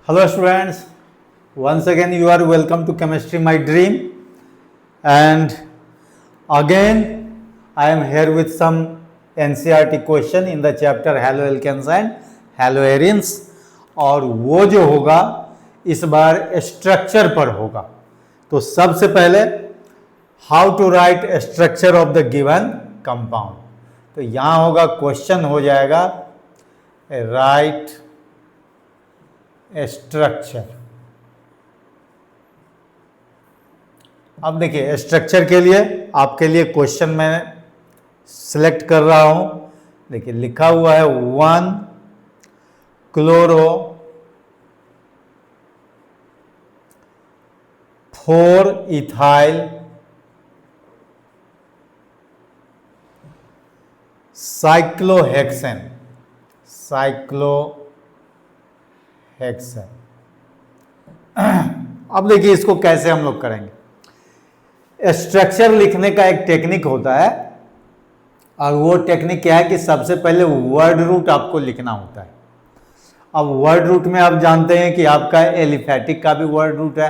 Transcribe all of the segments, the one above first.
Hello students, once again you are welcome to Chemistry My Dream, and again I am here with some NCERT question in the chapter Haloalkanes and Haloarenes, और वो जो होगा इस बार structure पर होगा। तो सबसे पहले how to write structure of the given compound, तो यहाँ होगा क्वेश्चन हो जाएगा राइट स्ट्रक्चर। अब देखिए स्ट्रक्चर के लिए आपके लिए क्वेश्चन मैं सिलेक्ट कर रहा हूं। देखिए लिखा हुआ है 1 क्लोरो 4 इथाइल साइक्लोहेक्सेन। अब देखिए इसको कैसे हम लोग करेंगे। स्ट्रक्चर लिखने का एक टेक्निक होता है, और वो टेक्निक क्या है कि सबसे पहले वर्ड रूट आपको लिखना होता है। अब वर्ड रूट में आप जानते हैं कि आपका एलिफैटिक का भी वर्ड रूट है,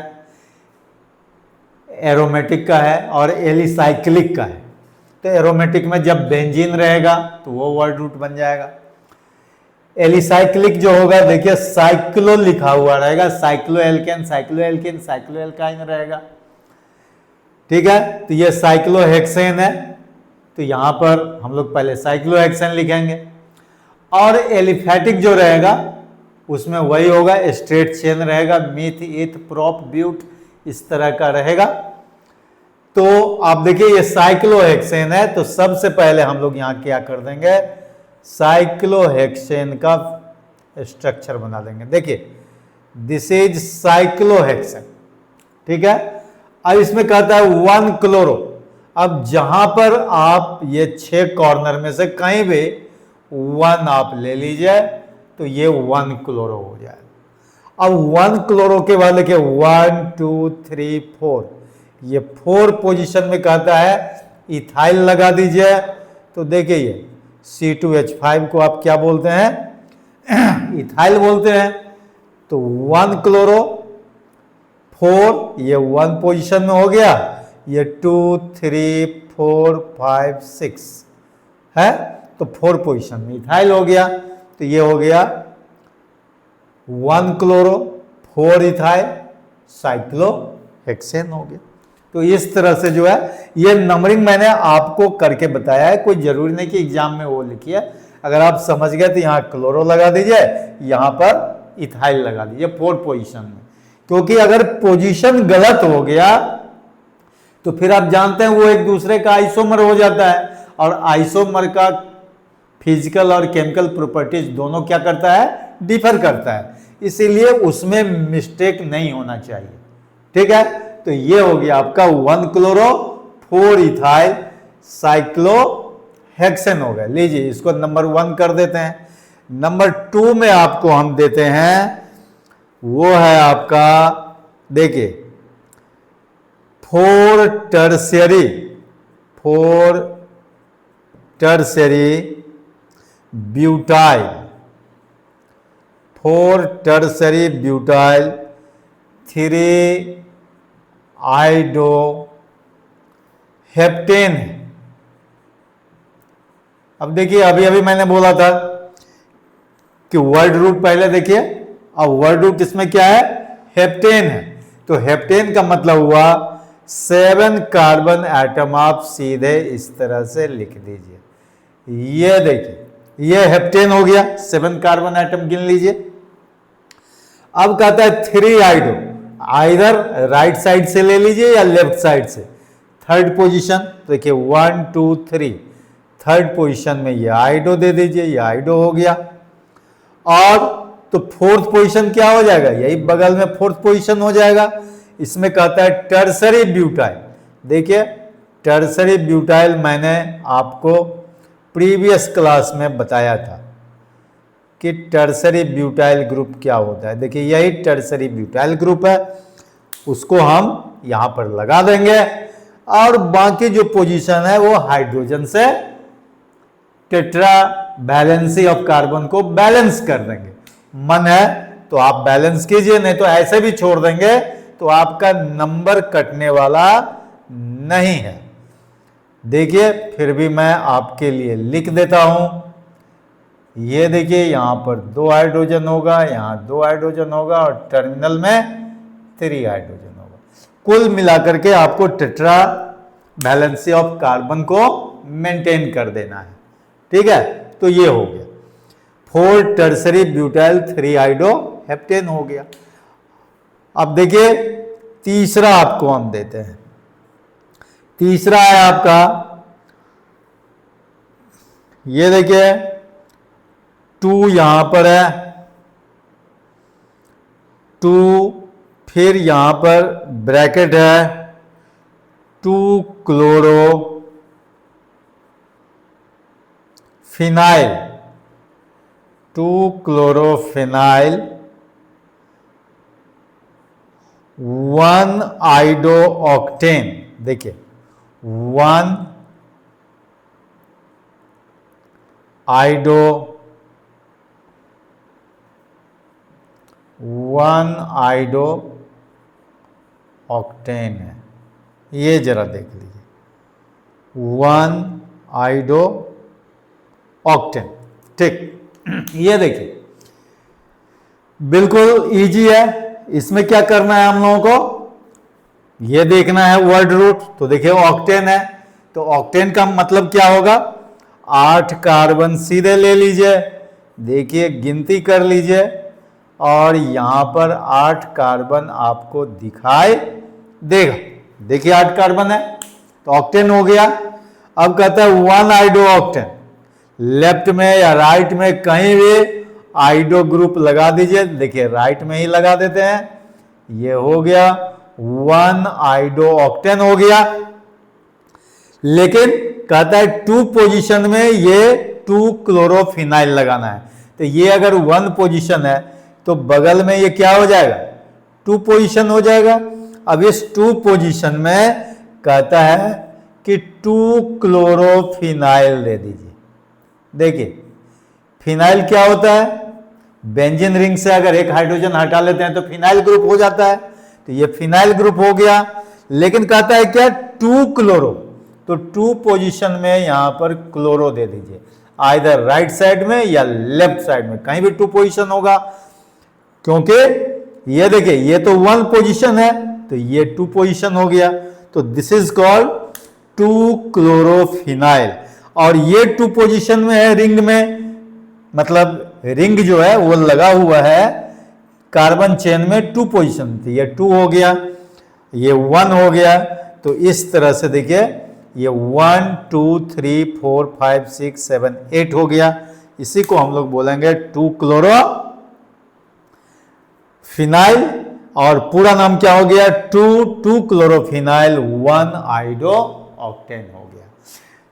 एरोमेटिक का है और एलिसाइक्लिक का है। तो एरोमेटिक में जब बेंजीन रहेगा तो वो वर्ड रूट बन जाएगा। एलिसाइक्लिक जो होगा देखिए साइक्लो लिखा हुआ रहेगा, साइक्लोएल्केन साइक्लोएल्केन साइक्लोएल्काइन रहेगा, ठीक है। तो ये साइक्लोहेक्सेन है, तो यहां पर हम लोग पहले साइक्लोहेक्सेन लिखेंगे। और एलिफैटिक जो रहेगा उसमें वही होगा, स्ट्रेट चेन रहेगा, मीथ ईथ प्रोप ब्यूट इस तरह का रहेगा। तो आप देखिए ये साइक्लोहेक्सेन है, तो सबसे पहले हम लोग यहां क्या कर देंगे, साइक्लोहेक्सेन का स्ट्रक्चर बना देंगे। देखिए दिस इज साइक्लोहेक्सेन, ठीक है। अब इसमें कहता है 1 क्लोरो। अब जहां पर आप ये 6 कॉर्नर में से कहीं भी 1 आप ले लीजिए तो ये 1 क्लोरो हो जाएगा। अब 1 क्लोरो के बाद देखिए 1 2 3 4, ये 4 पोजीशन में कहता है इथाइल लगा दीजिए। तो देखिए ये C2H5 को आप क्या बोलते हैं, इथाइल बोलते हैं। तो 1 क्लोरो 4, ये 1 पोजीशन में हो गया, ये 2 3 4 5 6 है, तो 4 पोजीशन में इथाइल हो गया। तो ये हो गया 1 क्लोरो 4 इथाइल साइक्लोहेक्सेन हो गया। तो इस तरह से जो है ये नंबरिंग मैंने आपको करके बताया है, कोई जरूरी नहीं कि एग्जाम में वो लिखिए। अगर आप समझ गए तो यहाँ क्लोरो लगा दीजिए, यहाँ पर इथाइल लगा दीजिए 4 पोजीशन में, क्योंकि अगर पोजीशन गलत हो गया तो फिर आप जानते हैं वो एक दूसरे का आइसोमर हो जाता है, और आइसोमर का फिजिकल और केमिकल प्रॉपर्टीज दोनों क्या करता है, डिफर करता है, इसीलिए उसमें मिस्टेक नहीं होना चाहिए, ठीक है। तो ये हो गया आपका 1 क्लोरो 4 इथाइल साइक्लोहेक्सेन हो गया। लीजिए इसको नंबर 1 कर देते हैं। नंबर 2 में आपको हम देते हैं, वो है आपका देखिए 4 tertiary butyl, 4 tertiary butyl 3 आइडो heptane. अब देखिए अभी अभी मैंने बोला था कि वर्ड रूट पहले देखिए, अब वर्ड रूट इसमें क्या है, हेप्टेन है। तो हेप्टेन का मतलब हुआ 7 कार्बन एटम आप सीधे इस तरह से लिख दीजिए। ये देखिए ये हेप्टेन हो गया, 7 कार्बन एटम गिन लीजिए। अब कहता है 3 आइडो, आइदर राइट साइड से ले लीजिए या लेफ्ट साइड से, 3rd पोजीशन। देखिए 1 2 3, 3rd पोजीशन में ये आइडो दे दीजिए, ये आइडो हो गया। और तो 4th पोजीशन क्या हो जाएगा, यही बगल में 4th पोजीशन हो जाएगा। इसमें कहता है टर्शरी ब्यूटाइल। देखिए टर्शरी ब्यूटाइल मैंने आपको प्रीवियस क्लास में बताया था कि टर्शरी ब्यूटाइल ग्रुप क्या होता है। देखिए यही टर्शरी ब्यूटाइल ग्रुप है, उसको हम यहां पर लगा देंगे, और बाकी जो पोजीशन है वो हाइड्रोजन से टेट्रा बैलेंसी ऑफ कार्बन को बैलेंस कर देंगे। मन है तो आप बैलेंस कीजिए, नहीं तो ऐसे भी छोड़ देंगे तो आपका नंबर कटने वाला नहीं है। देखिए फिर भी मैं आपके लिए लिख देता हूं। ये देखिए यहां पर 2 हाइड्रोजन होगा, यहां 2 हाइड्रोजन होगा और टर्मिनल में 3 हाइड्रोजन होगा। कुल मिलाकर के आपको टेट्रा वैलेंसी ऑफ कार्बन को मेंटेन कर देना है। ठीक है, तो ये हो गया 4 टर्सरी ब्यूटाइल 3 हाइड्रो हेप्टेन हो गया। अब देखिए तीसरा आपको हम देते हैं। तीसरा है आपका, ये देखिए 2 यहां पर है, 2 फिर यहां पर ब्रैकेट है 2 क्लोरो फिनाइल, 2 क्लोरोफिनाइल 1 आइडो ऑक्टेन। देखिए 1 आइडो 1 आइडो ऑक्टेन है, ये जरा देख लीजिए 1 आइडो ऑक्टेन। ठीक, ये देखिए बिल्कुल इजी है। इसमें क्या करना है हम लोगों को, ये देखना है वर्ड रूट। तो देखिए ऑक्टेन है, तो ऑक्टेन का मतलब क्या होगा, 8 कार्बन सीधे ले लीजिए, देखिए गिनती कर लीजिए और यहां पर 8 कार्बन आपको दिखाई देगा। देखिए 8 कार्बन है तो ऑक्टेन हो गया। अब कहता है 1 आइडो ऑक्टेन, लेफ्ट में या राइट में कहीं भी आइडो ग्रुप लगा दीजिए। देखिए राइट में ही लगा देते हैं, ये हो गया 1 आइडो ऑक्टेन हो गया। लेकिन कहता है 2 पोजीशन में ये 2 क्लोरोफिनाइल लगाना है। तो ये अगर 1 पोजीशन है तो बगल में ये क्या हो जाएगा, 2 पोजीशन हो जाएगा। अब इस 2 पोजीशन में कहता है कि 2 क्लोरोफिनाइल दे दीजिए। देखिए फिनाइल क्या होता है, बेंजीन रिंग से अगर एक हाइड्रोजन हटा लेते हैं तो फिनाइल ग्रुप हो जाता है, तो ये फिनाइल ग्रुप हो गया। लेकिन कहता है क्या 2 क्लोरो, तो 2 पोजीशन में यहां पर क्लोरो दे दीजिए, आइदर राइट साइड में या लेफ्ट साइड में, कहीं भी 2 पोजीशन होगा। क्योंकि ये देखिए ये तो 1 पोजीशन है तो ये 2 पोजीशन हो गया, तो दिस इज कॉल्ड 2 क्लोरोफिनाइल। और ये 2 पोजीशन में है रिंग में, मतलब रिंग जो है वो लगा हुआ है कार्बन चेन में 2 पोजीशन थी, ये 2 हो गया, ये 1 हो गया। तो इस तरह से देखिए ये 1 2 3 4 5 6 7 8 हो गया। इसी को हम लोग बोलेंगे 2 क्लोरो फिनाइल, और पूरा नाम क्या हो गया 2 क्लोरोफिनाइल 1 आइडो ऑक्टेन हो गया।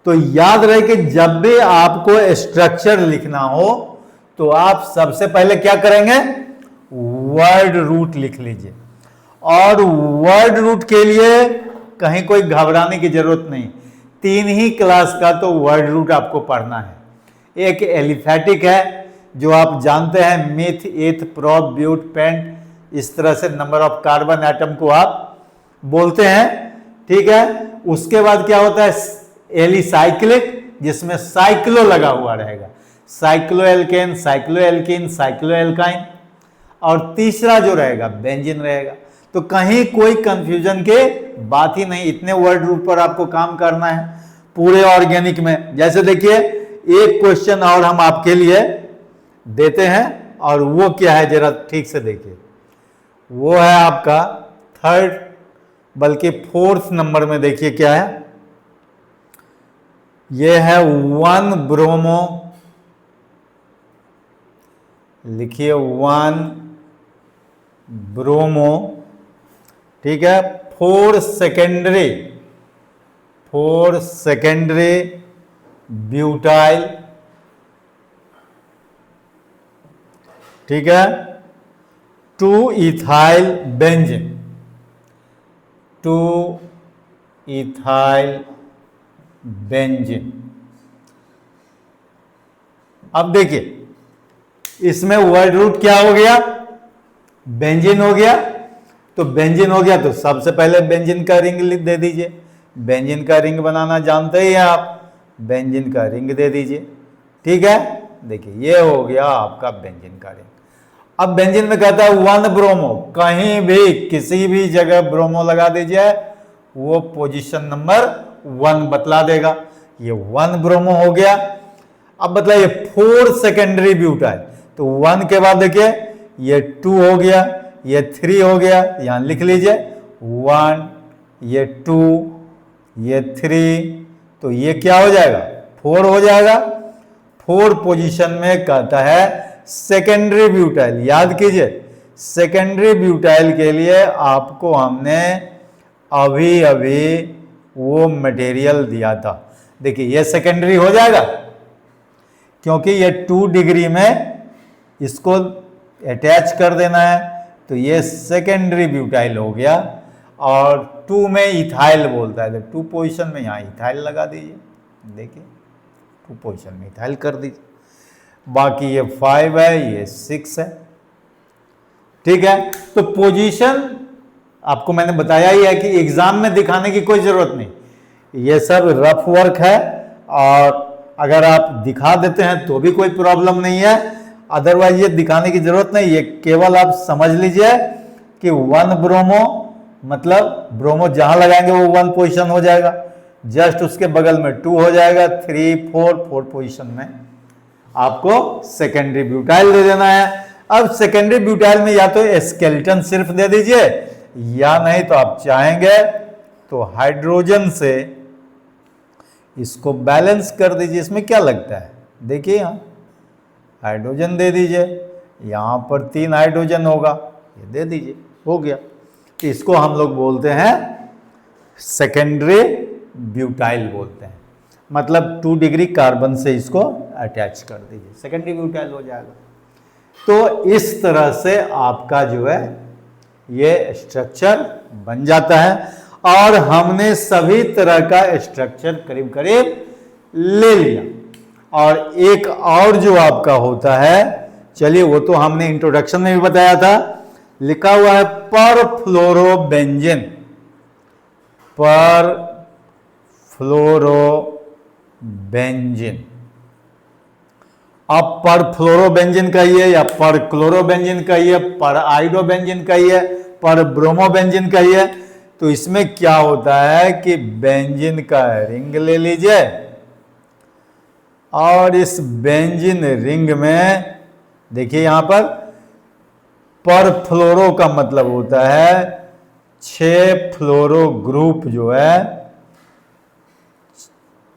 तो याद रहे कि जब भी आपको स्ट्रक्चर लिखना हो तो आप सबसे पहले क्या करेंगे, वर्ड रूट लिख लीजिए। और वर्ड रूट के लिए कहीं कोई घबराने की जरूरत नहीं, 3 ही क्लास का तो वर्ड रूट आपको पढ़ना है। एक एलिफेटिक है जो आप जानते हैं, मिथ एथ प्रोप ब्यूट पेंट, इस तरह से नंबर ऑफ कार्बन एटम को आप बोलते हैं। ठीक है, उसके बाद क्या होता है एलिसाइक्लिक, जिसमें साइक्लो लगा हुआ रहेगा, साइक्लोएल्केन, साइक्लोएल्कीन, साइक्लोएल्काइन, और तीसरा जो रहेगा बेंजीन रहेगा। तो कहीं कोई कंफ्यूजन के बात ही नहीं, इतने वर्ड रूट पर आपको काम करना है पूरे ऑर्गेनिक में। जैसे देखिए एक क्वेश्चन और हम आपके लिए देते हैं, और वो क्या है जरा ठीक से देखिए, वो है आपका 3rd बल्कि 4th नंबर में। देखिए क्या है, ये है 1 ब्रोमो, लिखिए 1 ब्रोमो, ठीक है। 4 सेकेंडरी ब्यूटाइल, ठीक है। 2 इथाइल बेंजीन, 2 इथाइल बेंजीन। अब देखिए इसमें वर्ड रूट क्या हो गया बेंजीन हो गया, तो बेंजीन हो गया तो सबसे पहले बेंजीन का रिंग दे दीजिए। बेंजीन का रिंग बनाना जानते ही हैं आप, बेंजीन का रिंग दे दीजिए। ठीक है, देखिए ये हो गया आपका बेंजीन का रिंग। अब बेंजीन में कहता है 1 ब्रोमो, कहीं भी किसी भी जगह ब्रोमो लगा दीजिए, वो पोजीशन नंबर 1 बतला देगा। ये 1 ब्रोमो हो गया। अब बताइए 4 सेकेंडरी ब्यूटाइल, तो 1 के बाद देखिए ये 2 हो गया, ये 3 हो गया, यहां लिख लीजिए 1, ये 2, ये 3, तो ये क्या हो जाएगा 4 हो जाएगा। 4 पोजीशन में कहता है सेकेंडरी ब्यूटाइल। याद कीजिए सेकेंडरी ब्यूटाइल के लिए आपको हमने अभी अभी वो मटेरियल दिया था। देखिए ये सेकेंडरी हो जाएगा क्योंकि ये 2 डिग्री में इसको अटैच कर देना है, तो ये सेकेंडरी ब्यूटाइल हो गया। और 2 में इथाइल बोलता है, तो 2 पोजीशन में यहाँ इथाइल लगा दीजिए। देखिए 2 पोजीशन में इथाइल कर दीजिए। बाकी ये 5 है, ये 6 है। ठीक है, तो पोजीशन आपको मैंने बताया ही है कि एग्जाम में दिखाने की कोई जरूरत नहीं, ये सब रफ वर्क है, और अगर आप दिखा देते हैं तो भी कोई प्रॉब्लम नहीं है, अदरवाइज ये दिखाने की जरूरत नहीं। ये केवल आप समझ लीजिए कि 1 ब्रोमो मतलब ब्रोमो जहां लगाएंगे वो 1 पोजीशन हो जाएगा, जस्ट उसके बगल में 2 हो जाएगा, 3, 4 पोजीशन में आपको सेकेंडरी ब्यूटाइल दे देना है। अब सेकेंडरी ब्यूटाइल में या तो स्केलेटन सिर्फ दे दीजिए, या नहीं तो आप चाहेंगे तो हाइड्रोजन से इसको बैलेंस कर दीजिए। इसमें क्या लगता है, देखिए यहां हाइड्रोजन दे दीजिए, यहां पर 3 हाइड्रोजन होगा, ये दे दीजिए, हो गया। इसको हम लोग बोलते हैं सेकेंडरी ब्यूटाइल बोलते हैं, मतलब 2 डिग्री कार्बन से इसको अटैच कर दीजिए, सेकेंडरी ब्यूटाइल हो जाएगा। तो इस तरह से आपका जो है ये स्ट्रक्चर बन जाता है, और हमने सभी तरह का स्ट्रक्चर करीब करीब ले लिया। और एक और जो आपका होता है, चलिए वो तो हमने इंट्रोडक्शन में भी बताया था, लिखा हुआ है पर फ्लोरोबेंजीन। पर फ्लोरोबेंजीन, आप पर फ्लोरोबेंजीन कहिए या पर क्लोरोबेंजीन कहिए, पर आइडोबेंजीन कहिए, पर ब्रोमोबेंजीन कहिए, तो इसमें क्या होता है कि बेंजीन का रिंग ले लीजिए, और इस बेंजीन रिंग में देखिए यहां पर फ्लोरो का मतलब होता है 6 फ्लोरो ग्रुप जो है,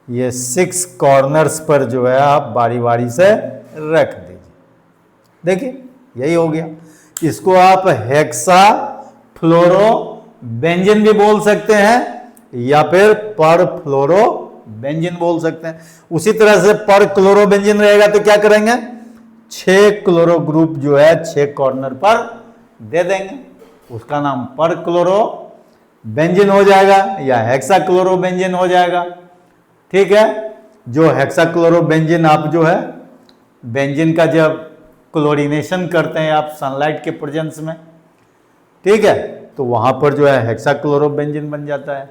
ये 6 कॉर्नर्स पर जो है आप बारी बारी से रख दीजिए। देखिए यही हो गया। इसको आप हेक्सा फ्लोरो बेंजीन भी बोल सकते हैं, या फिर पर फ्लोरो बेंजीन बोल सकते हैं। उसी तरह से पर क्लोरो बेंजीन रहेगा तो क्या करेंगे, 6 क्लोरो ग्रुप जो है 6 कॉर्नर पर दे देंगे, उसका नाम पर क्लोरो बेंजीन हो जाएगा या हेक्सा क्लोरो बेंजीन हो जाएगा। ठीक है, जो हेक्सा क्लोरो बेंजीन आप जो है बेंजीन का जब क्लोरीनेशन करते हैं आप सनलाइट के प्रेजेंस में, ठीक है, तो वहां पर जो है हेक्सा क्लोरो बेंजीन बन जाता है।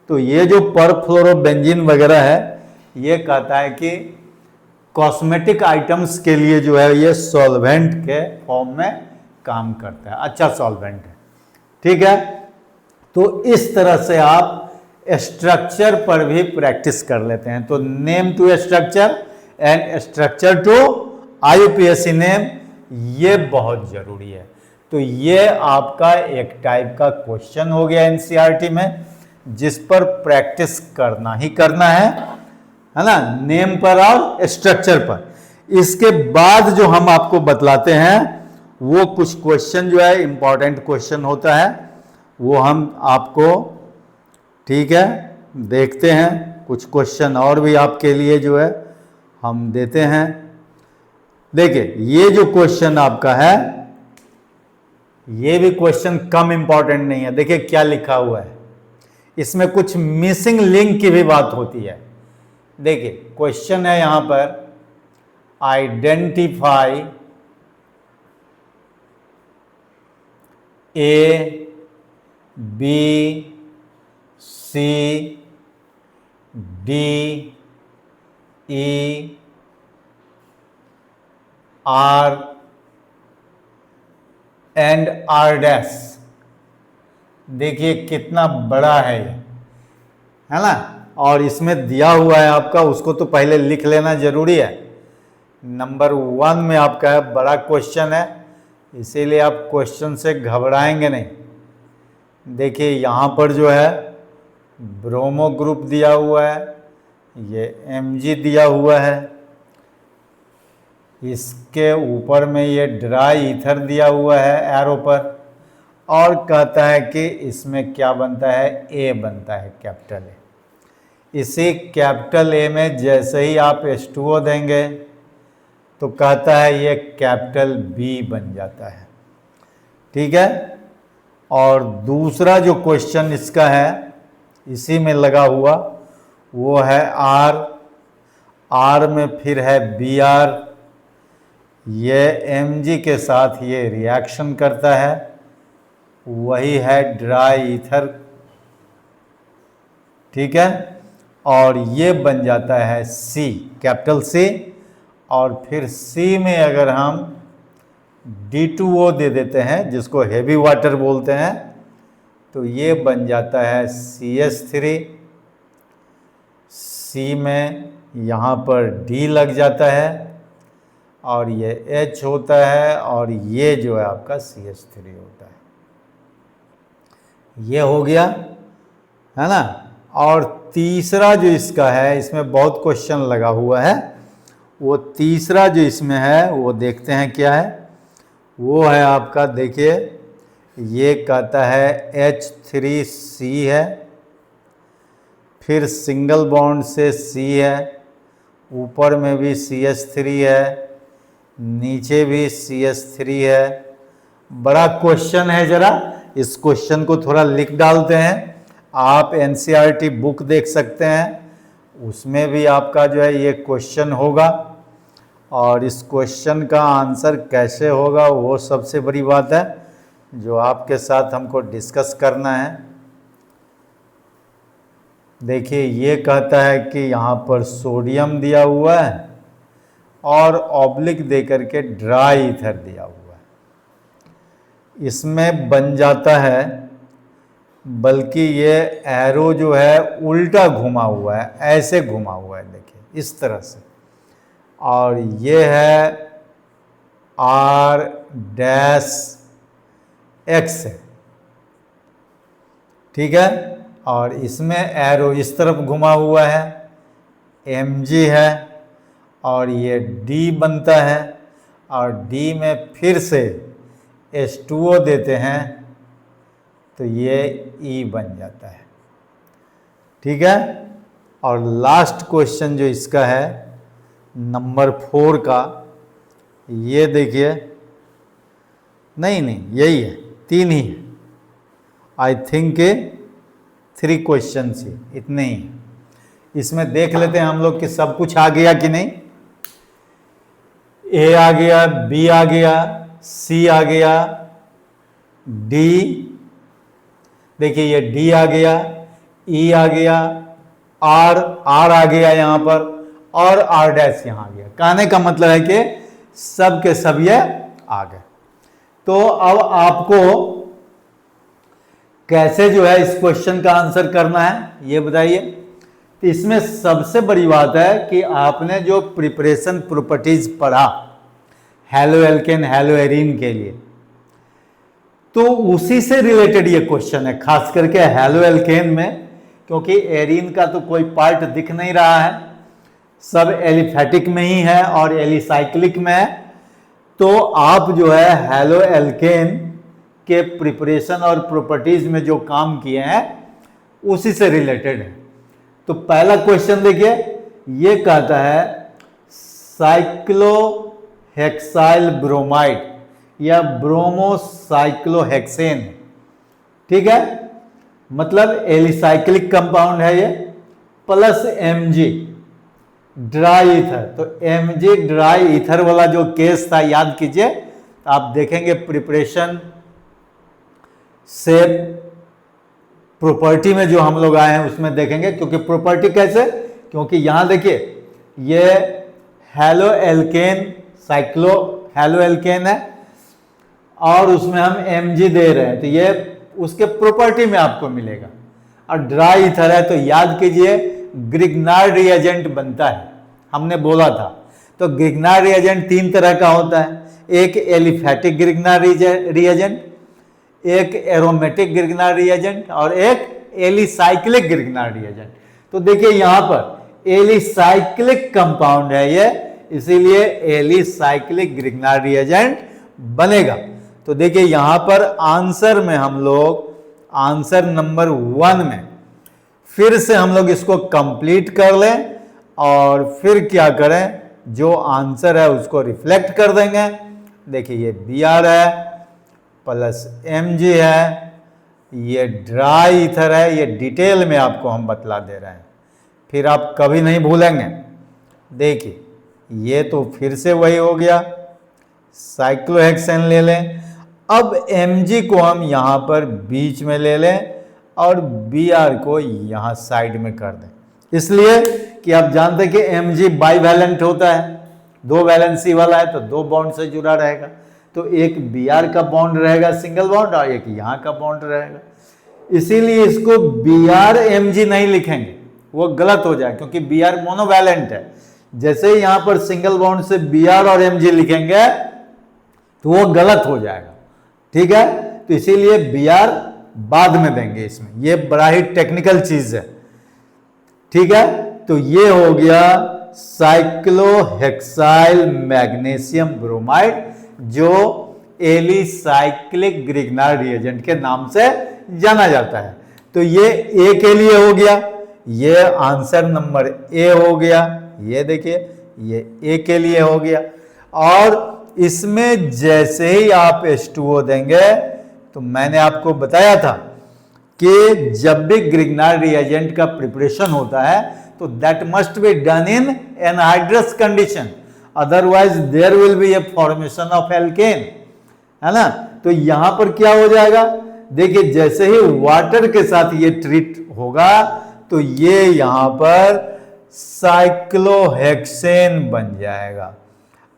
तो ये जो पर फ्लोरो बेंजीन वगैरह है, ये कहता है कि कॉस्मेटिक आइटम्स के लिए जो है ये सॉल्वेंट के फॉर्म में काम करता है, अच्छा सॉल्वेंट है। ठीक है, तो इस तरह से आप स्ट्रक्चर पर भी प्रैक्टिस कर लेते हैं। तो name to structure and structure to IUPAC name, ये बहुत जरूरी है। तो ये आपका एक टाइप का क्वेश्चन हो गया NCERT में, जिस पर प्रैक्टिस करना ही करना है ना, नेम पर और स्ट्रक्चर पर। इसके बाद जो हम आपको बतलाते हैं वो कुछ क्वेश्चन जो है इंपॉर्टेंट क्वेश्चन होता है, वो हम आपको, ठीक है, देखते हैं। कुछ क्वेश्चन और भी आपके लिए जो है हम देते हैं। देखिए ये जो क्वेश्चन आपका है, ये भी क्वेश्चन कम इंपॉर्टेंट नहीं है। देखिए क्या लिखा हुआ है, इसमें कुछ मिसिंग लिंक की भी बात होती है। देखिए क्वेश्चन है यहां पर, identify A B C D E R and R dash. देखिए कितना बड़ा है ये, है ना। और इसमें दिया हुआ है आपका, उसको तो पहले लिख लेना जरूरी है। नंबर 1 में आपका है, बड़ा क्वेश्चन है, इसीलिए आप क्वेश्चन से घबराएंगे नहीं। देखिए यहाँ पर जो है ब्रोमो ग्रुप दिया हुआ है, ये Mg दिया हुआ है, इसके ऊपर में ये ड्राई ईथर दिया हुआ है एरो पर, और कहता है कि इसमें क्या बनता है, ए बनता है, कैपिटल ए। इसी कैपिटल ए में जैसे ही आप H2O देंगे तो कहता है ये कैपिटल बी बन जाता है, ठीक है। और दूसरा जो क्वेश्चन इसका है इसी में लगा हुआ, वो है आर में फिर है Br, ये Mg के साथ ये रिएक्शन करता है, वही है ड्राई ईथर, ठीक है। और ये बन जाता है C, कैपिटल C। और फिर C में अगर हम D2O दे देते हैं, जिसको हेवी वाटर बोलते हैं, तो ये बन जाता है CH3। C में यहाँ पर D लग जाता है और ये H होता है, और ये जो है आपका CH3 होता है। ये हो गया, है ना। और तीसरा जो इसका है, इसमें बहुत क्वेश्चन लगा हुआ है, वो तीसरा जो इसमें है वो देखते हैं क्या है। वो है आपका, देखिए ये कहता है H3C है, फिर सिंगल बॉन्ड से C है, ऊपर में भी CH3 है, नीचे भी CH3 है। बड़ा क्वेश्चन है, जरा इस क्वेश्चन को थोड़ा लिख डालते हैं। आप NCERT बुक देख सकते हैं, उसमें भी आपका जो है ये क्वेश्चन होगा, और इस क्वेश्चन का आंसर कैसे होगा वो सबसे बड़ी बात है, जो आपके साथ हमको डिस्कस करना है। देखिए ये कहता है कि यहाँ पर सोडियम दिया हुआ है और ऑब्लिक दे करके ड्राई ईथर दिया हुआ है। इसमें बन जाता है, बल्कि ये एरो जो है उल्टा घुमा हुआ है, ऐसे घुमा हुआ है, देखिए इस तरह से। और ये है R डैश X है, ठीक है। और इसमें एरो इस तरफ घुमा हुआ है, Mg है, और ये D बनता है, और D में फिर से H2O देते हैं तो ये E बन जाता है, ठीक है। और लास्ट क्वेश्चन जो इसका है नंबर 4 का, ये देखिए, नहीं यही है, 3 ही है, आई थिंक 3 क्वेश्चन ही, इतने ही। इसमें देख लेते हैं हम लोग कि सब कुछ आ गया कि नहीं। A आ गया, B आ गया, C आ गया, D, देखिए ये D आ गया, E आ गया, R आ गया यहाँ पर, और R डैश यहाँ आ गया। कहने का मतलब है कि सब के सब ये आ गए। तो अब आपको कैसे जो है इस क्वेश्चन का आंसर करना है ये बताइए। तो इसमें सबसे बड़ी बात है कि आपने जो प्रिपरेशन प्रॉपर्टीज पढ़ा हैलो एल्केन हैलो एरीन के लिए, तो उसी से रिलेटेड ये क्वेश्चन है, खास करके हैलो एल्केन में, क्योंकि एरीन का तो कोई पार्ट दिख नहीं रहा है, सब एलिफेटिक में ही है और एलिसाइक्लिक में है। तो आप जो है हैलो एल्केन के प्रिपरेशन और प्रॉपर्टीज में जो काम किए हैं उसी से रिलेटेड है। तो पहला क्वेश्चन देखिए, ये कहता है साइक्लोहेक्साइल ब्रोमाइड या ब्रोमोसाइक्लोहेक्सेन, ठीक है, मतलब एलिसाइक्लिक कंपाउंड है ये, प्लस Mg ड्राई ईथर। तो Mg ड्राई ईथर वाला जो केस था याद कीजिए, तो आप देखेंगे प्रिपरेशन से प्रॉपर्टी में जो हम लोग आए हैं उसमें देखेंगे। क्योंकि प्रॉपर्टी कैसे, क्योंकि यहां देखिए ये halo alkane cyclo halo alkane है और उसमें हम Mg दे रहे हैं, तो ये उसके प्रॉपर्टी में आपको मिलेगा। और ड्राई ईथर है तो याद कीजिए ग्रिग्नार्ड रिएजेंट बनता है, हमने बोला था। तो ग्रिग्नार्ड रिएजेंट 3 तरह का होता है, एक एलिफैटिक ग्रिग्नार्ड रिएजेंट, एक एरोमेटिक ग्रिग्नार्ड रिएजेंट और एक एलिसाइक्लिक ग्रिग्नार्ड रिएजेंट। तो देखिए यहां पर एलिसाइक्लिक कंपाउंड है ये, इसीलिए एलिसाइक्लिक ग्रिग्नार्ड रिएजेंट बनेगा। तो देखिए यहां पर आंसर में हम लोग आंसर नंबर 1 में फिर से हम लोग इसको कंप्लीट कर लें और फिर क्या करें, जो आंसर है उसको रिफ्लेक्ट कर देंगे। देखिए ये Br है प्लस Mg है, ये ड्राई ईथर है, ये डिटेल में आपको हम बतला दे रहे हैं, फिर आप कभी नहीं भूलेंगे। देखिए ये तो फिर से वही हो गया, साइक्लोहेक्सेन ले लें। अब Mg को हम यहां पर बीच में ले लें और Br को यहां साइड में कर दें, इसलिए कि आप जानते हैं कि Mg बाईवैलेंट होता है, 2 वैलेंसी वाला है तो 2 बॉन्ड से जुड़ा रहेगा। तो एक Br का बॉन्ड रहेगा सिंगल बॉन्ड और एक यहां का बॉन्ड रहेगा, इसीलिए इसको Br Mg नहीं लिखेंगे, वो गलत हो जाए, क्योंकि Br मोनोवैलेंट है। जैसे ही यहां पर सिंगल बॉन्ड से Br और Mg लिखेंगे तो वो गलत हो जाएगा, ठीक है। तो इसीलिए Br बाद में देंगे इसमें, ये बड़ा ही टेक्निकल चीज है, ठीक है। तो ये हो गया साइक्लोहेक्साइल मैग्नीशियम ब्रोमाइड, जो एलिसाइक्लिक ग्रिग्नार्ड रिएजेंट के नाम से जाना जाता है। तो ये ए के लिए हो गया, ये आंसर नंबर ए हो गया, ये देखिए ये ए के लिए हो गया। और इसमें जैसे ही आप H2O देंगे, तो मैंने आपको बताया था कि जब भी ग्रिग्नार्ड रिएजेंट का प्रिपरेशन होता है तो that must be done in anhydrous condition, otherwise there will be a formation of alkene, है ना। तो यहां पर क्या हो जाएगा, देखिए जैसे ही वाटर के साथ ये ट्रीट होगा तो ये यहां पर साइक्लोहेक्सेन बन जाएगा।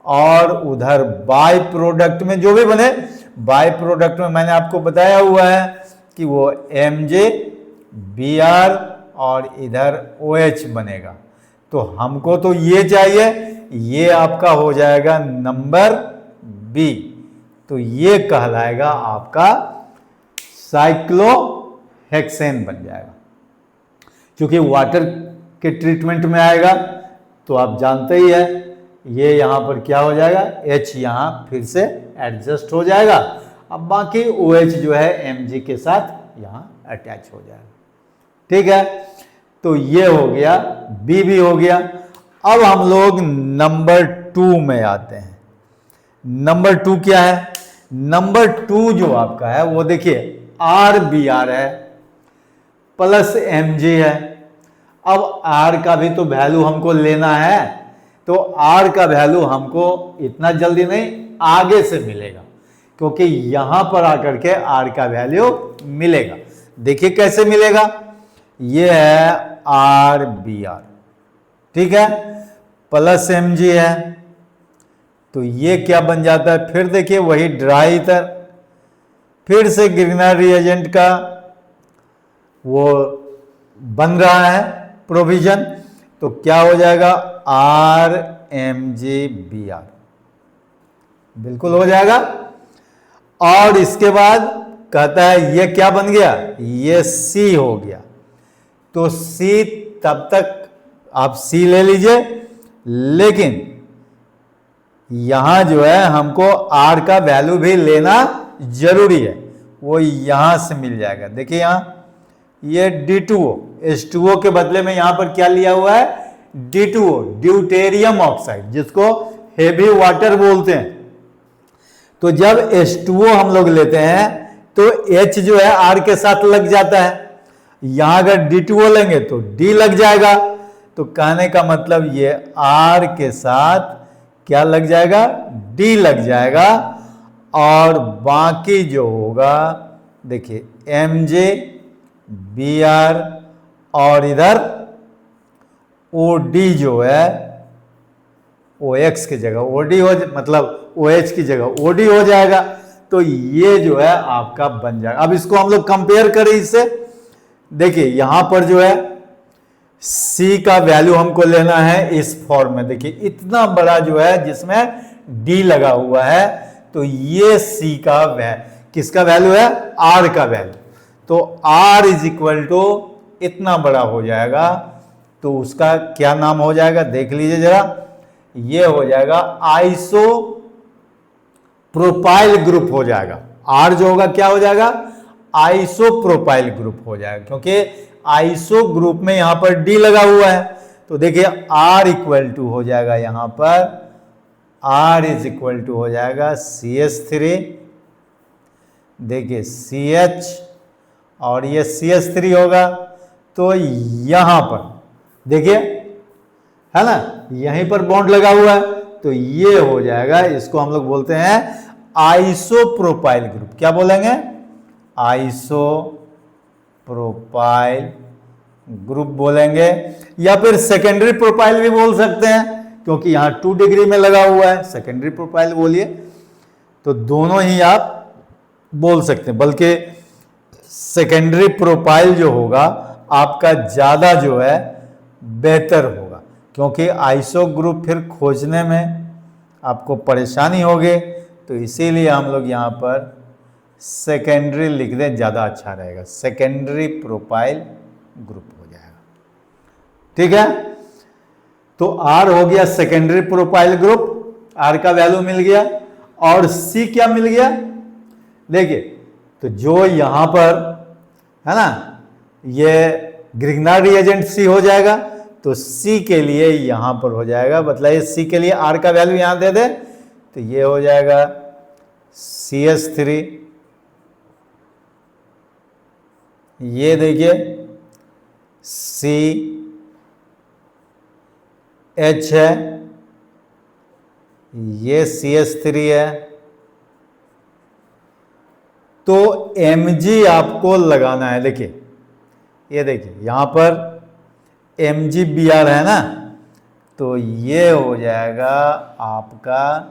और उधर बाय प्रोडक्ट में जो भी बने, बाय प्रोडक्ट में मैंने आपको बताया हुआ है कि वो Mj Br और इधर OH बनेगा। तो हमको तो ये चाहिए, ये आपका हो जाएगा नंबर बी, तो ये कहलाएगा आपका साइक्लोहेक्सेन बन जाएगा। क्योंकि वाटर के ट्रीटमेंट में आएगा तो आप जानते ही है, ये यहां पर क्या हो जाएगा, H यहां फिर से एडजस्ट हो जाएगा, अब बाकी OH जो है Mg के साथ यहां अटैच हो जाएगा, ठीक है। तो ये हो गया, बी भी हो गया। अब हम लोग नंबर 2 में आते हैं। नंबर 2 क्या है, नंबर 2 जो आपका है वो देखिए RBr है प्लस Mg है। अब R का भी तो वैल्यू हमको लेना है, तो R का वैल्यू हमको इतना जल्दी नहीं, आगे से मिलेगा, क्योंकि यहां पर आकर के R का वैल्यू मिलेगा। देखिए कैसे मिलेगा, ये है RBr, ठीक है, प्लस Mg है, तो ये क्या बन जाता है, फिर देखिए वही ड्राई ईथर, फिर से ग्रिग्नार्ड रिएजेंट का वो बन रहा है प्रोविजन, तो क्या हो जाएगा RMgBr, बिल्कुल हो जाएगा। और इसके बाद कहता है ये क्या बन गया, ये C हो गया। तो C तब तक आप C ले लीजिए, लेकिन यहां जो है हमको R का वैल्यू भी लेना जरूरी है, वो यहां से मिल जाएगा। देखिए यहां ये D2O, H2O के बदले में यहां पर क्या लिया हुआ है, D2O, ड्यूटेरियम ऑक्साइड, जिसको हेवी वाटर बोलते हैं। तो जब H2O हम लोग लेते हैं तो H जो है R के साथ लग जाता है, यहां अगर D2O लेंगे तो D लग जाएगा। तो कहने का मतलब ये R के साथ क्या लग जाएगा, D लग जाएगा, और बाकी जो होगा देखिए एमजे बी आर और इधर ओ डी जो है ओ एक्स की जगह ओ डी हो, मतलब ओ एच की जगह ओ डी हो जाएगा। तो ये जो है आपका बन जाएगा। अब इसको हम लोग कंपेयर करें इससे, देखिए यहां पर जो है C का वैल्यू हमको लेना है इस फॉर्म में। देखिए इतना बड़ा जो है जिसमें D लगा हुआ है, तो ये C का किसका वैल्यू है? R का वैल्यू। तो R इज इक्वल टू इतना बड़ा हो जाएगा, तो उसका क्या नाम हो जाएगा देख लीजिए जरा, ये हो जाएगा आइसो प्रोपाइल ग्रुप हो जाएगा। R जो होगा क्या हो जाएगा? आइसो प्रोपाइल ग्रुप हो जाएगा, क्योंकि आइसो ग्रुप में यहां पर D लगा हुआ है। तो देखिए R इक्वल टू हो जाएगा यहां पर, R इज इक्वल टू हो जाएगा CH3, देखिए CH और ये CH3 होगा। तो यहां पर देखिए है ना, यहीं पर बॉन्ड लगा हुआ है, तो ये हो जाएगा, इसको हम लोग बोलते हैं आइसो प्रोपाइल ग्रुप। क्या बोलेंगे? आइसो प्रोपाइल ग्रुप बोलेंगे, या फिर सेकेंडरी प्रोपाइल भी बोल सकते हैं, क्योंकि यहां 2 डिग्री में लगा हुआ है। सेकेंडरी प्रोपाइल बोलिए, तो दोनों ही आप बोल सकते हैं, बल्कि सेकेंडरी प्रोपाइल जो होगा आपका ज्यादा जो है बेहतर होगा, क्योंकि आइसो ग्रुप फिर खोजने में आपको परेशानी होगी। तो इसीलिए हम लोग यहां पर सेकेंडरी लिख दें, ज्यादा अच्छा रहेगा। सेकेंडरी प्रोपाइल ग्रुप हो जाएगा, ठीक है। तो R हो गया सेकेंडरी प्रोपाइल ग्रुप, R का वैल्यू मिल गया। और C क्या मिल गया? देखिए, तो जो यहां पर है ना, ये ग्रिग्नार्ड रिएजेंट C हो जाएगा, तो C के लिए यहां पर हो जाएगा, मतलब C के लिए R का वैल्यू यहां दे दे, तो ये हो जाएगा CH3, ये देखिए CH है, ये CH3 है। तो Mg आपको लगाना है। देखिए ये देखिए यहां पर MgBr है ना, तो ये हो जाएगा आपका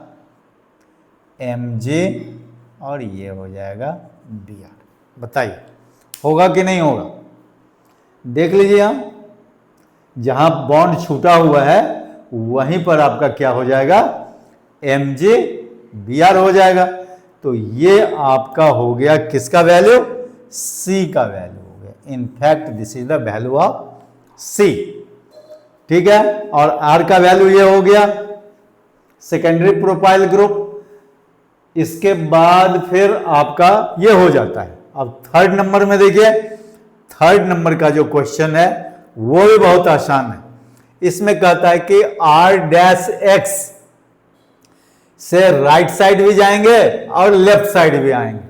Mg और ये हो जाएगा Br। बताइए होगा कि नहीं होगा? देख लीजिए, यहां जहां बॉन्ड छूटा हुआ है वहीं पर आपका क्या हो जाएगा? MgBr हो जाएगा। तो ये आपका हो गया किसका वैल्यू? C का वैल्यू हो गया। In fact this is the value of C, ठीक है। और R का वैल्यू ये हो गया सेकेंडरी प्रोपाइल ग्रुप। इसके बाद फिर आपका ये हो जाता है। अब थर्ड नंबर में देखिए, थर्ड नंबर का जो क्वेश्चन है वो भी बहुत आसान है। इसमें कहता है कि R-X से राइट साइड भी जाएंगे और लेफ्ट साइड भी आएंगे।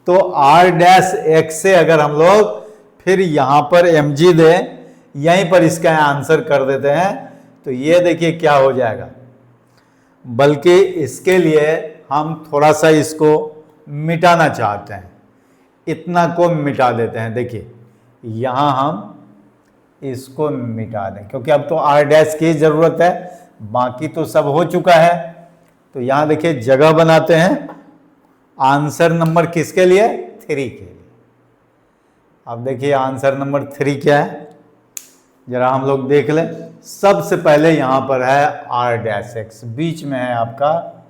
तो R-X से अगर हम लोग फिर यहां पर Mg दें, यहीं पर इसका आंसर कर देते हैं, तो ये देखिए क्या हो जाएगा। बल्कि इसके लिए हम थोड़ा सा इसको मिटाना चाहते हैं, इतना को मिटा देते हैं। देखिए यहां हम इसको मिटा दें, क्योंकि अब तो R' की जरूरत है, बाकी तो सब हो चुका है। तो यहां देखिए जगह बनाते हैं, आंसर नंबर किसके लिए? 3 के लिए। अब देखिए आंसर नंबर 3 क्या है, जरा हम लोग देख लें। सबसे पहले यहां पर है R-X, बीच में है आपका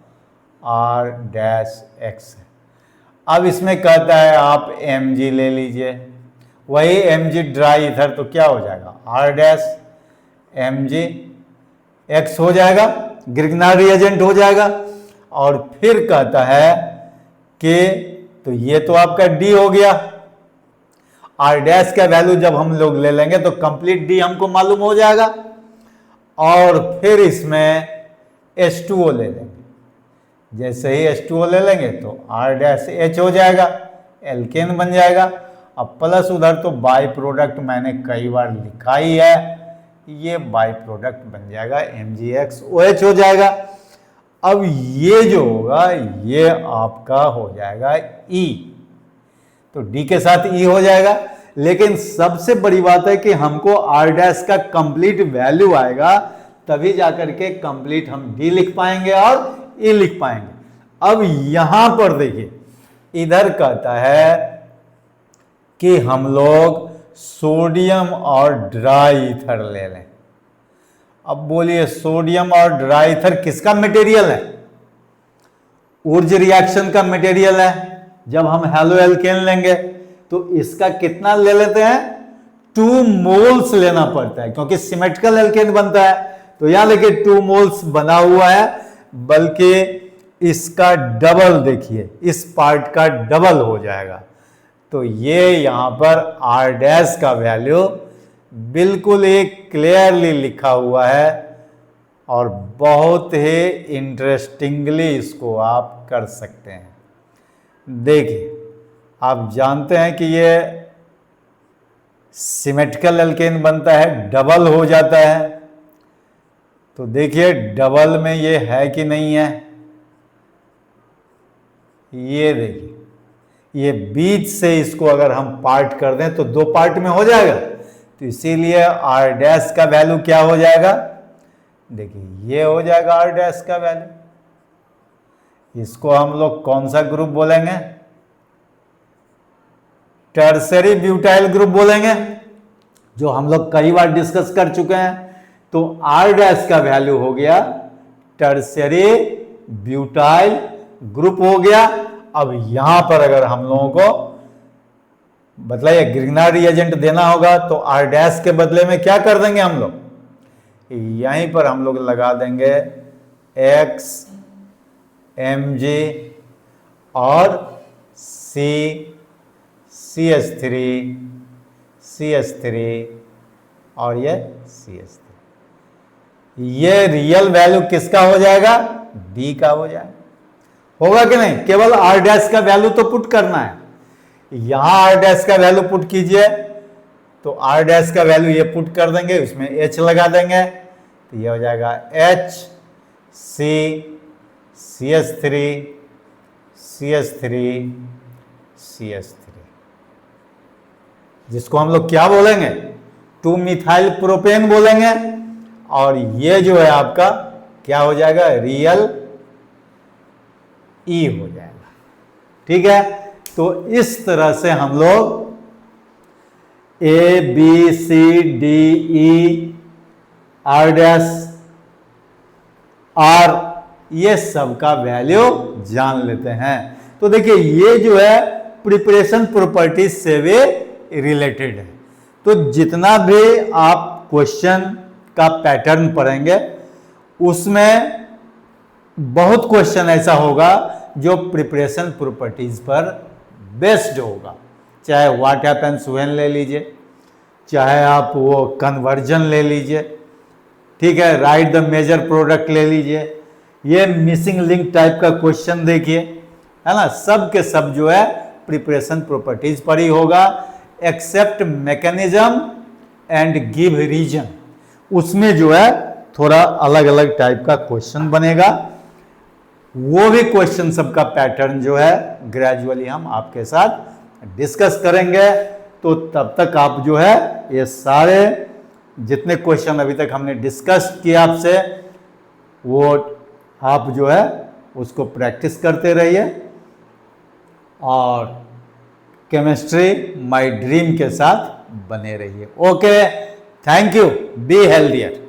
R-X। अब इसमें कहता है आप Mg ले लीजिए, वही Mg ड्राई इधर, तो क्या हो जाएगा? R-Mg X हो जाएगा, ग्रिग्नार्ड रिएजेंट हो जाएगा। और फिर कहता है कि तो ये तो आपका D हो गया। R' का वैल्यू जब हम लोग ले लेंगे तो कंप्लीट D हमको मालूम हो जाएगा। और फिर इसमें H2O ले लेंगे, जैसे ही H2O ले लेंगे तो R-H हो जाएगा, एल्केन बन जाएगा। अब प्लस उधर तो बाई प्रोडक्ट मैंने कई बार लिखा ही है, ये बाई प्रोडक्ट बन जाएगा, MgXOH हो जाएगा। अब ये जो होगा ये आपका हो जाएगा E। तो डी के साथ ई हो जाएगा। लेकिन सबसे बड़ी बात है कि हमको आर डैश का कंप्लीट वैल्यू आएगा, तभी जाकर के कंप्लीट हम डी लिख पाएंगे और ई लिख पाएंगे। अब यहां पर देखिए, इधर कहता है कि हम लोग सोडियम और ड्राई ईथर ले लें। अब बोलिए, सोडियम और ड्राई ईथर किसका मटेरियल है? ऊर्ज रिएक्शन का मटेरियल है। जब हम हेलो एल्केन लेंगे तो इसका कितना ले लेते हैं? 2 मोल्स लेना पड़ता है, क्योंकि सिमेट्रिकल एल्केन बनता है। तो यहां देखिए 2 मोल्स बना हुआ है, बल्कि इसका डबल देखिए, इस पार्ट का डबल हो जाएगा। तो ये यहां पर आर डैश का वैल्यू बिल्कुल एक क्लियरली लिखा हुआ है, और बहुत ही इंटरेस्टिंगली इसको आप कर सकते हैं। देखिए, आप जानते हैं कि ये सिमेट्रिकल एल्केन बनता है, डबल हो जाता है। तो देखिए डबल में ये है कि नहीं है, ये देखिए, ये बीच से इसको अगर हम पार्ट कर दें तो 2 पार्ट में हो जाएगा। तो इसीलिए आर डैश का वैल्यू क्या हो जाएगा? देखिए ये हो जाएगा आर डैश का वैल्यू। इसको हम लोग कौन सा ग्रुप बोलेंगे? टर्सरी ब्यूटाइल ग्रुप बोलेंगे, जो हम लोग कई बार डिस्कस कर चुके हैं। तो आर डैश का वैल्यू हो गया टर्सरी ब्यूटाइल ग्रुप हो गया। अब यहां पर अगर हम लोगों को बताइए ग्रिग्नार्ड रिएजेंट देना होगा, तो आर डैश के बदले में क्या कर देंगे हम लोग? यहीं पर हम लोग लगा देंगे एक्स mg और CH3 और ये CH3। ये रियल वैल्यू किसका हो जाएगा? डी का हो जाएगा। होगा कि नहीं? केवल आर डैश का वैल्यू तो पुट करना है। यहां आर डैश का वैल्यू पुट कीजिए, तो आर डैश का वैल्यू ये पुट कर देंगे, उसमें H लगा देंगे, तो ये हो जाएगा CH3 जिसको हम लोग क्या बोलेंगे? 2 मिथाइल प्रोपेन बोलेंगे। और ये जो है आपका क्या हो जाएगा? रियल ई हो जाएगा। ठीक है, तो इस तरह से हम लोग ABCDE आर डैश आर ये सब का वैल्यू जान लेते हैं। तो देखिए ये जो है प्रिपरेशन प्रॉपर्टीज से वे रिलेटेड है। तो जितना भी आप क्वेश्चन का पैटर्न पढ़ेंगे उसमें बहुत क्वेश्चन ऐसा होगा जो प्रिपरेशन प्रॉपर्टीज पर बेस्ड होगा। चाहे व्हाट हैपेंस व्हेन ले लीजिए, चाहे आप वो कन्वर्जन ले लीजिए, ठीक है, राइट द मेजर प्रोडक्ट ले लीजिए, ये मिसिंग लिंक टाइप का क्वेश्चन देखिए, है ना, सब के सब जो है प्रिपरेशन प्रॉपर्टीज पर ही होगा। Except mechanism and give reason, उसमें जो है थोड़ा अलग अलग टाइप का क्वेश्चन बनेगा। वो भी क्वेश्चन सबका पैटर्न जो है ग्रेजुअली हम आपके साथ डिस्कस करेंगे। तो तब तक आप जो है ये सारे जितने क्वेश्चन अभी तक हमने डिस्कस किया आपसे, वो आप जो है उसको प्रैक्टिस करते रहिए और केमिस्ट्री माय ड्रीम के साथ बने रहिए। Okay, thank you, be healthier.